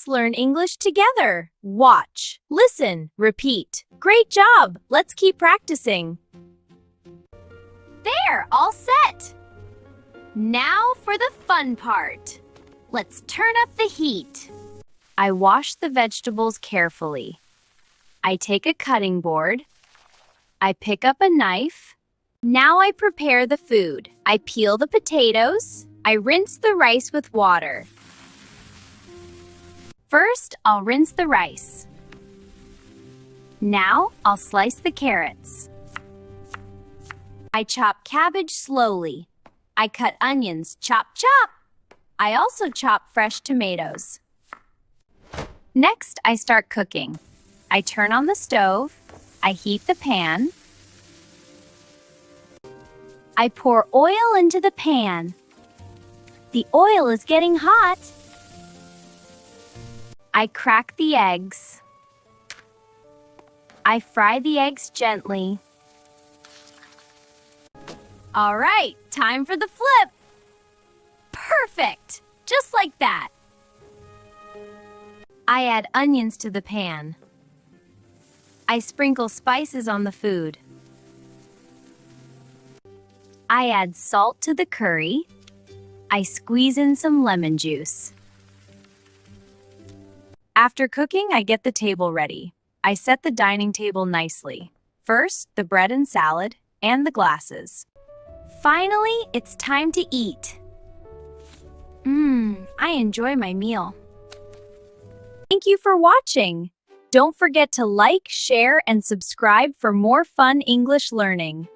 Let's learn English together. Watch, listen, repeat. Great job! Let's keep practicing. There, all set. Now for the fun part. Let's turn up the heat. I wash the vegetables carefully. I take a cutting board. I pick up a knife. Now I prepare the food. I peel the potatoes. I rinse the rice with water. First, I'll rinse the rice. Now, I'll slice the carrots. I chop cabbage slowly. I cut onions, chop, chop. I also chop fresh tomatoes. Next, I start cooking. I turn on the stove. I heat the pan. I pour oil into the pan. The oil is getting hot. I crack the eggs. I fry the eggs gently. All right, time for the flip. Perfect! Just like that. I add onions to the pan. I sprinkle spices on the food. I add salt to the curry. I squeeze in some lemon juice. After cooking, I get the table ready. I set the dining table nicely. First, the bread and salad, and the glasses. Finally, it's time to eat. I enjoy my meal. Thank you for watching. Don't forget to like, share, and subscribe for more fun English learning.